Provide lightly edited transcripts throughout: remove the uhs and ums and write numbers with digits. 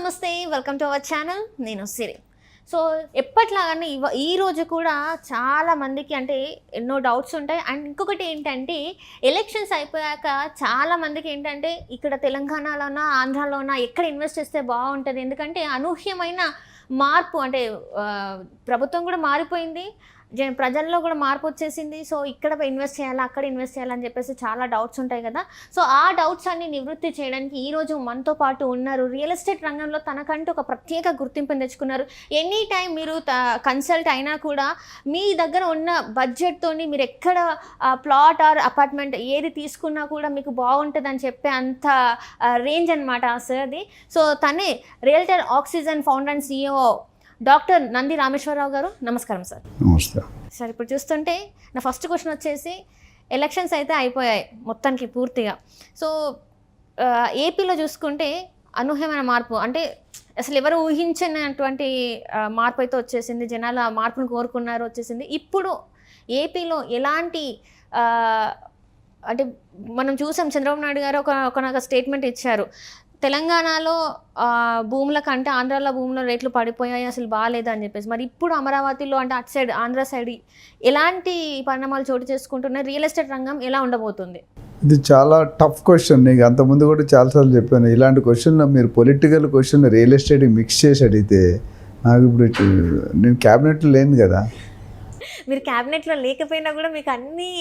నమస్తే welcome to our channel. నేను సిరి. So ఎప్పట్లాగానే ఈ రోజు కూడా చాలా మందికి అంటే ఎన్నో డౌట్స్ ఉంటాయి. అండ్ ఇంకొకటి ఏంటంటే ఎలక్షన్స్ అయిపోయాక చాలా మందికి ఏంటంటే ఇక్కడ తెలంగాణలోనా ఆంధ్రాలోనా ఎక్కడ ఇన్వెస్ట్ చేస్తే బాగుంటుంది, ఎందుకంటే అనూహ్యమైన మార్పు అంటే ప్రభుత్వం కూడా మారిపోయింది, ప్రజల్లో కూడా మార్పు వచ్చేసింది. సో ఇక్కడ ఇన్వెస్ట్ చేయాలా అక్కడ ఇన్వెస్ట్ చేయాలని చెప్పేసి చాలా డౌట్స్ ఉంటాయి కదా. సో ఆ డౌట్స్ అన్ని నివృత్తి చేయడానికి ఈరోజు మనతో పాటు ఉన్నారు. రియల్ ఎస్టేట్ రంగంలో తనకంటూ ఒక ప్రత్యేక గుర్తింపుని తెచ్చుకున్నారు. ఎనీ టైం మీరు కన్సల్ట్ అయినా కూడా మీ దగ్గర ఉన్న బడ్జెట్తోని మీరు ఎక్కడ ప్లాట్ ఆర్ అపార్ట్మెంట్ ఏది తీసుకున్నా కూడా మీకు బాగుంటుందని చెప్పే అంత రేంజ్ అనమాట సార్ది. సో తనే realtor oxygen founder and CEO doctor Nandi Rameshwar Rao గారు. నమస్కారం సార్. నమస్తే సార్. ఇప్పుడు చూస్తుంటే నా ఫస్ట్ క్వశ్చన్ వచ్చేసి, ఎలక్షన్స్ అయితే అయిపోయాయి మొత్తానికి పూర్తిగా. సో ఏపీలో చూసుకుంటే అనూహ్యమైన మార్పు, అంటే అసలు ఎవరు ఊహించినటువంటి మార్పు అయితే వచ్చేసింది. జనాలు ఆ మార్పును కోరుకున్నారు, వచ్చేసింది. ఇప్పుడు ఏపీలో ఎలాంటి అంటే మనం చూసాం, చంద్రబాబు నాయుడు గారు ఒక స్టేట్మెంట్ ఇచ్చారు, తెలంగాణలో భూముల కంటే ఆంధ్రాలో భూముల రేట్లు పడిపోయాయి, అసలు బాగాలేదు అని చెప్పేసి. మరి ఇప్పుడు అమరావతిలో అంటే అటు సైడ్ ఆంధ్ర సైడ్ ఎలాంటి పరిణామాలు చోటు చేసుకుంటున్నాయి, రియల్ ఎస్టేట్ రంగం ఎలా ఉండబోతుంది? ఇది చాలా టఫ్ క్వశ్చన్. నీకు అంతకుముందు కూడా చాలాసార్లు చెప్పాను, ఇలాంటి క్వశ్చన్లో మీరు political question real estate mix చేసి అడిగితే నాకు ఇప్పుడు నేను క్యాబినెట్లో లేను కదా. మీరు క్యాబినెట్లో లేకపోయినా కూడా మీకు అన్నీ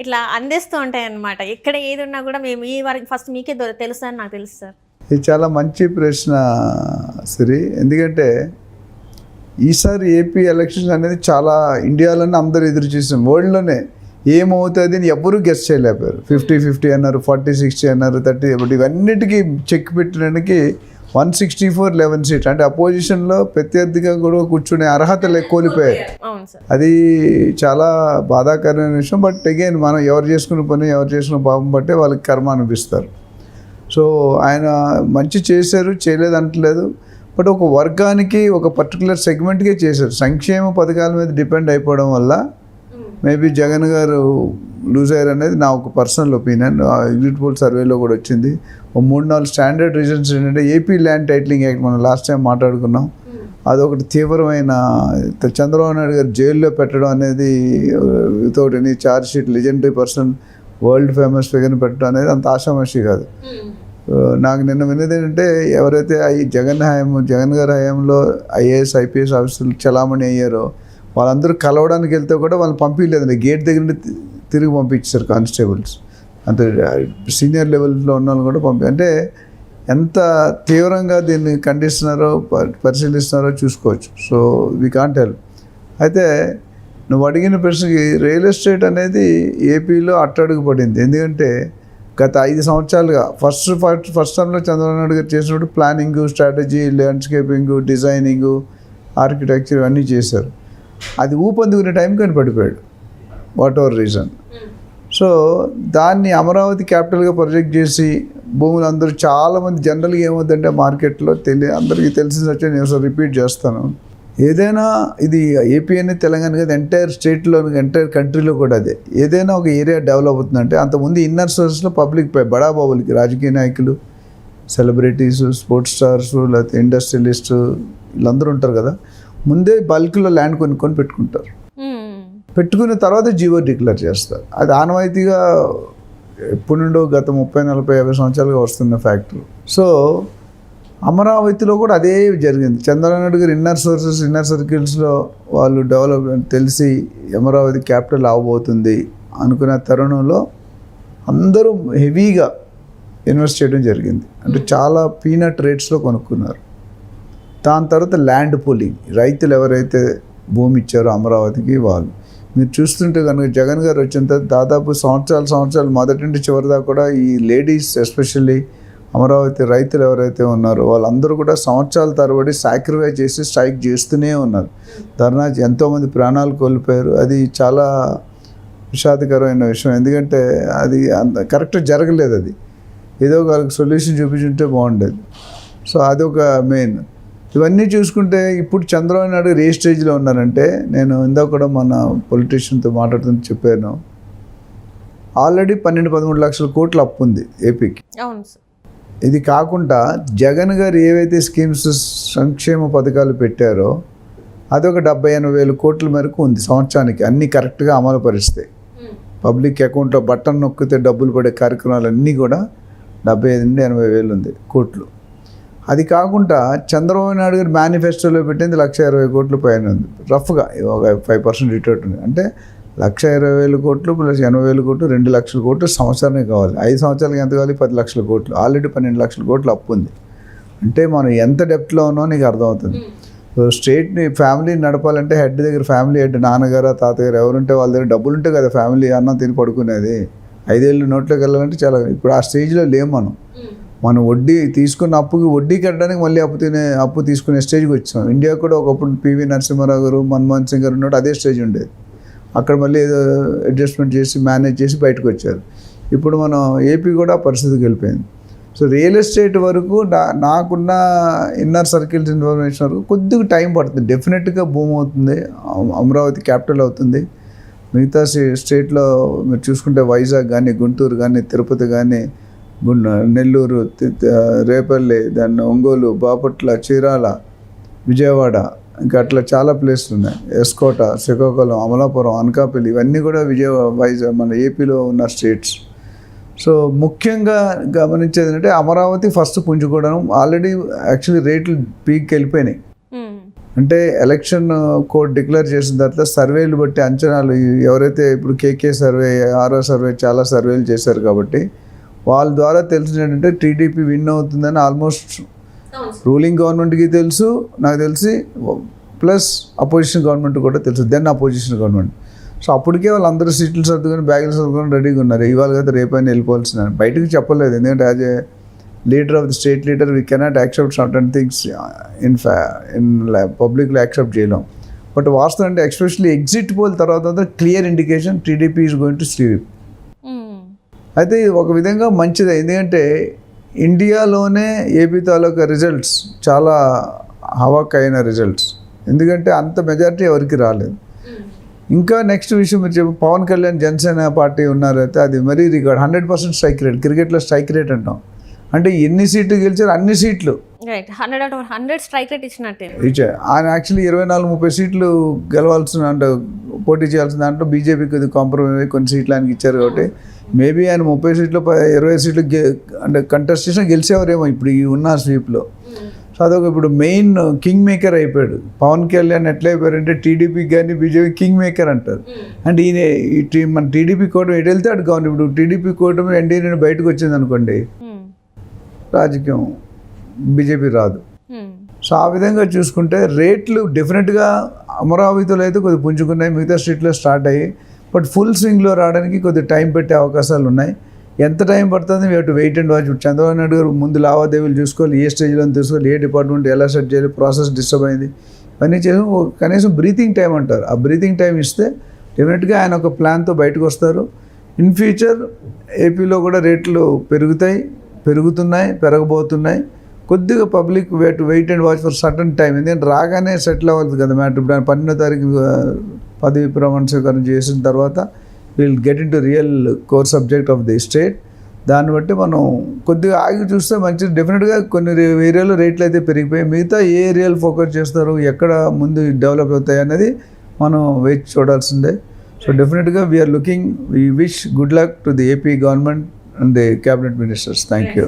ఇట్లా అందిస్తూ ఉంటాయి అన్నమాట. ఎక్కడ ఏది ఉన్నా కూడా మేము ఈ వరకు ఫస్ట్ మీకే తెలుసా అని నాకు తెలుసు సార్. ఇది చాలా మంచి ప్రశ్న సిరి. ఎందుకంటే ఈసారి ఏపీ ఎలక్షన్స్ అనేది చాలా ఇండియాలోనే అందరూ ఎదురు చూసాం, వరల్డ్లోనే ఏమవుతుంది అని ఎవ్వరూ గెస్ చేయలేకపోయారు. 50-50 అన్నారు, 40-60 అన్నారు, 30. ఇవన్నిటికీ చెక్ పెట్టడానికి 164-11 సీట్ అంటే అపోజిషన్లో ప్రత్యర్థిగా కూడా కూర్చునే అర్హత కోల్పోయారు. అది చాలా బాధాకరమైన విషయం. బట్ అగైన్ మనం ఎవరు చేసుకున్న పని ఎవరు చేసుకున్న పాపం బట్టే వాళ్ళకి కర్మ అనిపిస్తారు. సో ఆయన మంచి చేశారు, చేయలేదు అంటలేదు. బట్ ఒక వర్గానికి ఒక పర్టికులర్ సెగ్మెంట్కే చేశారు. సంక్షేమ పథకాల మీద డిపెండ్ అయిపోవడం వల్ల మేబీ జగన్ గారు లూజ్ అయ్యారు అనేది నా ఒక పర్సనల్ ఒపీనియన్. ఎగ్జిట్ పోల్ సర్వేలో కూడా వచ్చింది. 3-4 స్టాండర్డ్ రీజన్స్ ఏంటంటే, ఏపీ ల్యాండ్ టైటిలింగ్ యాక్ట్ మనం లాస్ట్ టైం మాట్లాడుకున్నాం, అదొకటి తీవ్రమైన. చంద్రబాబు నాయుడు గారు జైల్లో పెట్టడం అనేది without any charge sheet, legendary person, world famous ఫిగర్ని పెట్టడం అనేది అంత ఆషామాషి కాదు. నాకు నిన్న విన్నది ఏంటంటే, ఎవరైతే జగన్ గారి హయాంలో IAS IPS ఆఫీసర్లు చలామణి అయ్యారో వాళ్ళందరూ కలవడానికి వెళ్తే కూడా వాళ్ళు పంపించలేదండి, గేట్ దగ్గర నుండి తిరిగి పంపించారు కానిస్టేబుల్స్. అంత సీనియర్ లెవెల్లో ఉన్న వాళ్ళు కూడా అంటే ఎంత తీవ్రంగా దీన్ని ఖండిస్తున్నారో పరిశీలిస్తున్నారో చూసుకోవచ్చు. So we can't help. అయితే నువ్వు అడిగిన ప్రశ్నకి, రియల్ ఎస్టేట్ అనేది ఏపీలో అట్టడుగు పడింది. ఎందుకంటే గత 5 సంవత్సరాలుగా ఫస్ట్ టైంలో చంద్రబాబు నాయుడు గారు చేసినప్పుడు ప్లానింగు, స్ట్రాటజీ, ల్యాండ్స్కేపింగు, డిజైనింగు, ఆర్కిటెక్చర్ అన్నీ చేశారు. అది ఊపందుకునే టైం కానీ పడిపోయాడు, వాట్ ఎవర్ రీజన్. సో దాన్ని అమరావతి క్యాపిటల్గా ప్రొజెక్ట్ చేసి భూములు అందరూ చాలామంది జనరల్గా ఏమవుతుందంటే మార్కెట్లో అందరికీ తెలిసింది వచ్చి నేను రిపీట్ చేస్తాను, ఏదైనా ఇది ఏపీ అనేది తెలంగాణ కదా, ఎంటైర్ స్టేట్లో ఎంటైర్ కంట్రీలో కూడా అదే. ఏదైనా ఒక ఏరియా డెవలప్ అవుతుందంటే అంతకుముందు ఇన్నర్ సోర్స్లో పబ్లిక్ బడాబాబులకి, రాజకీయ నాయకులు, సెలబ్రిటీస్, స్పోర్ట్స్ స్టార్స్, లేకపోతే ఇండస్ట్రియలిస్ట్ వీళ్ళందరూ ఉంటారు కదా, ముందే బల్క్లో ల్యాండ్ కొనుక్కొని పెట్టుకుంటారు. పెట్టుకున్న తర్వాత జీవో డిక్లేర్ చేస్తారు. అది ఆనవాయితీగా ఎప్పటి నుండో గత 30-40-50 సంవత్సరాలుగా వస్తున్న ఫ్యాక్టరీ. సో అమరావతిలో కూడా అదే జరిగింది. చంద్రబాబు నాయుడు గారు ఇన్నర్ సర్కిల్స్లో వాళ్ళు డెవలప్మెంట్ తెలిసి అమరావతి క్యాపిటల్ అవబోతుంది అనుకున్న తరుణంలో అందరూ హెవీగా ఇన్వెస్ట్ చేయడం జరిగింది. అంటే చాలా పీనట్ రేట్స్లో కొనుక్కున్నారు. దాని తర్వాత ల్యాండ్ పూలింగ్, రైతులు ఎవరైతే భూమి ఇచ్చారో అమరావతికి వాళ్ళు. మీరు చూస్తుంటే కనుక జగన్ గారు వచ్చిన తర్వాత దాదాపు సంవత్సరాలు మొదటి నుండి చివరి దాకా కూడా ఈ లేడీస్ ఎస్పెషల్లీ అమరావతి రైతులు ఎవరైతే ఉన్నారో వాళ్ళందరూ కూడా సంవత్సరాల తరబడి సాక్రిఫైస్ చేసి స్ట్రైక్ చేస్తూనే ఉన్నారు. ధర్నా ఎంతోమంది ప్రాణాలు కోల్పోయారు. అది చాలా విషాదకరమైన విషయం. ఎందుకంటే అది అంత కరెక్ట్గా జరగలేదు. అది ఏదో వాళ్ళకి సొల్యూషన్ చూపించుంటే బాగుండేది. సో అదొక మెయిన్. ఇవన్నీ చూసుకుంటే ఇప్పుడు చంద్రబాబు నాయుడు ఏ స్టేజ్లో ఉన్నారంటే, నేను ఇందాక కూడా మన పొలిటీషియన్తో మాట్లాడుతూ చెప్పాను, ఆల్రెడీ 12-13 లక్షల కోట్ల అప్పు ఉంది ఏపీకి. అవును సార్. ఇది కాకుండా జగన్ గారు ఏవైతే స్కీమ్స్ సంక్షేమ పథకాలు పెట్టారో అదొక 70-80 వేల కోట్ల మేరకు ఉంది సంవత్సరానికి, అన్నీ కరెక్ట్గా అమలు పరిస్తాయి. పబ్లిక్ అకౌంట్లో బటన్ నొక్కితే డబ్బులు పడే కార్యక్రమాలన్నీ కూడా 75-80 వేలు ఉంది కోట్లు. అది కాకుండా చంద్రబాబు నాయుడు గారు మేనిఫెస్టోలో పెట్టింది 1,20,000 కోట్ల పైన ఉంది, రఫ్గా ఒక 5% రిటర్న్ ఉంది. అంటే 1,20,000 కోట్లు ప్లస్ 80,000 కోట్లు 2 లక్షల కోట్లు సంవత్సరానికి కావాలి. 5 సంవత్సరాలకి ఎంత కావాలి? 10 లక్షల కోట్లు. ఆల్రెడీ 12 లక్షల కోట్లు అప్పు ఉంది. అంటే మనం ఎంత డెప్త్లో ఉన్నామో నీకు అర్థమవుతుంది. సో స్టేట్ని ఫ్యామిలీని నడపాలంటే హెడ్ దగ్గర, ఫ్యామిలీ హెడ్ నాన్నగారు తాతగారు ఎవరుంటే వాళ్ళ దగ్గర డబ్బులు ఉంటే కదా ఫ్యామిలీ అన్నం తిని పడుకునేది. 5 ఏళ్ళు నోట్లోకి వెళ్ళాలంటే చాలా, ఇప్పుడు ఆ స్టేజ్లో లేము మనం వడ్డీ తీసుకున్న అప్పుకి వడ్డీ కట్టడానికి మళ్ళీ అప్పు తీసుకునే స్టేజ్కి వచ్చాం. ఇండియా కూడా ఒకప్పుడు పివి నరసింహారావు గారు, మన్మోహన్ సింగ్ గారు ఉన్నట్టు అదే స్టేజ్ ఉండేది. అక్కడ మళ్ళీ ఏదో అడ్జస్ట్మెంట్ చేసి మేనేజ్ చేసి బయటకు వచ్చారు. ఇప్పుడు మనం ఏపీ కూడా పరిస్థితికి వెళ్ళిపోయింది. సో రియల్ ఎస్టేట్ వరకు నాకున్న ఇన్నర్ సర్కిల్స్ ఇన్ఫర్మేషన్ వరకు కొద్దిగా టైం పడుతుంది. డెఫినెట్గా భూమి అవుతుంది, అమరావతి క్యాపిటల్ అవుతుంది. మిగతా స్టేట్లో మీరు చూసుకుంటే వైజాగ్ కానీ, గుంటూరు కానీ, తిరుపతి కానీ, నెల్లూరు, రేపల్లి, దాన్ని ఒంగోలు, బాపట్ల, చీరాల, విజయవాడ, ఇంకా అట్లా చాలా ప్లేస్లు ఉన్నాయి. ఎస్కోట, శ్రీకాకుళం, అమలాపురం, అనకాపల్లి, ఇవన్నీ కూడా వైజాగ్ మన ఏపీలో ఉన్న స్టేట్స్. సో ముఖ్యంగా గమనించేది ఏంటంటే అమరావతి ఫస్ట్ పుంజుకోవడం. ఆల్రెడీ యాక్చువల్లీ రేట్లు పీక్కి వెళ్ళిపోయినాయి. అంటే ఎలక్షన్ కోడ్ డిక్లేర్ చేసిన తర్వాత సర్వేలు బట్టి అంచనాలు, ఎవరైతే ఇప్పుడు కేకే సర్వే, ఆర్ఓ సర్వే, చాలా సర్వేలు చేశారు కాబట్టి వాళ్ళ ద్వారా తెలిసిన ఏంటంటే టీడీపీ విన్ అవుతుందని ఆల్మోస్ట్ రూలింగ్ గవర్నమెంట్కి తెలుసు, నాకు తెలిసి, ప్లస్ అపోజిషన్ గవర్నమెంట్ కూడా తెలుసు, దెన్ అపోజిషన్ గవర్నమెంట్. సో అప్పటికే వాళ్ళందరూ సీట్లు సర్దుకొని బ్యాగులు సర్దుకొని రెడీగా ఉన్నారు. ఇవాళ కదా రేపైనా వెళ్ళిపోవాల్సిన, బయటకు చెప్పలేదు. ఎందుకంటే as a leader of the state leader we cannot accept certain things in పబ్లిక్లో యాక్సెప్ట్ చేయలేం. బట్ వాస్తవం అంటే ఎస్పెషల్లీ ఎగ్జిట్ పోల్ తర్వాత clear indication TDP is going to sleep. అయితే ఇది ఒక విధంగా మంచిదే, ఎందుకంటే ఇండియాలోనే ఏపీ తాలూకా రిజల్ట్స్ చాలా హవాక్ అయిన రిజల్ట్స్. ఎందుకంటే అంత మెజారిటీ ఎవరికి రాలేదు. ఇంకా నెక్స్ట్ విషయం మీరు చెప్పి పవన్ కళ్యాణ్ జనసేన పార్టీ ఉన్నారు, అయితే అది మరీ రికార్డ్ 100% స్ట్రైక్ రేట్. క్రికెట్లో స్ట్రైక్ రేట్ అంటాం. అంటే ఎన్ని సీట్లు గెలిచారు అన్ని సీట్లు 100 స్ట్రైక్ రేట్ ఇచ్చినట్టే. ఆయన యాక్చువల్లీ 24-30 సీట్లు గెలవాల్సిన, అంటే పోటీ చేయాల్సిన దాంట్లో బీజేపీకి కాంప్రమైజ్ అయ్యి కొన్ని సీట్లు ఆయనకి ఇచ్చారు. కాబట్టి మేబీ ఆయన 30 సీట్లు 20 సీట్లు అంటే కంటెస్ట్ చేసినా గెలిచేవారేమో ఇప్పుడు ఈ ఉన్న స్వీప్లో. సో అదొక ఇప్పుడు మెయిన్ కింగ్ మేకర్ అయిపోయాడు. పవన్ కళ్యాణ్ ఎట్లా అయిపోయారంటే టీడీపీకి కానీ బీజేపీ కింగ్ మేకర్ అంటారు. అంటే ఈయన మన టీడీపీ కూటమి ఎటు వెళ్తే అటు కావాలి. ఇప్పుడు టీడీపీ కూటమి ఎన్డీఏ నుండి బయటకు వచ్చింది అనుకోండి, రాజకీయం బీజేపీ రాదు. సో ఆ విధంగా చూసుకుంటే రేట్లు డెఫినెట్గా అమరావతిలో అయితే కొద్దిగా పుంజుకున్నాయి, మిగతా స్ట్రీట్లో స్టార్ట్ అయ్యి, బట్ ఫుల్ స్వింగ్లో రావడానికి కొద్దిగా టైం పెట్టే అవకాశాలు ఉన్నాయి. ఎంత టైం పడుతుంది we to wait and watch. Chandrababu Naidu garu ముందు లావాదేవీలు చూసుకోవాలి, ఏ స్టేజ్లో తీసుకోవాలి, ఏ డిపార్ట్మెంట్ ఎలా సెట్ చేయాలి, ప్రాసెస్ డిస్టర్బ్ అయింది, ఇవన్నీ చేసి కనీసం బ్రీతింగ్ టైం అంటారు. ఆ బ్రీతింగ్ టైం ఇస్తే డెఫినెట్గా ఆయన ఒక ప్లాన్తో బయటకు వస్తారు. ఇన్ ఫ్యూచర్ ఏపీలో కూడా రేట్లు పెరుగుతున్నాయి, పెరగబోతున్నాయి. కొద్దిగా public wait and watch for certain time. ఎందుకంటే రాగానే సెటిల్ అవ్వదు కదా మ్యాటర్. ఇప్పుడు 12వ తారీఖు పదవి ప్రమాణ స్వీకారం చేసిన తర్వాత will get in to real core subject of the state. దాన్ని బట్టి మనం కొద్దిగా ఆగి చూస్తే మంచిది. డెఫినెట్గా కొన్ని ఏరియాలో రేట్లు అయితే పెరిగిపోయి, మిగతా ఏ ఏరియాలు ఫోకస్ చేస్తారు, ఎక్కడ ముందు డెవలప్ అవుతాయి అనేది మనం వేచి చూడాల్సిందే. సో డెఫినెట్గా we are looking, we wish good luck to the AP government and the cabinet ministers. Thank you.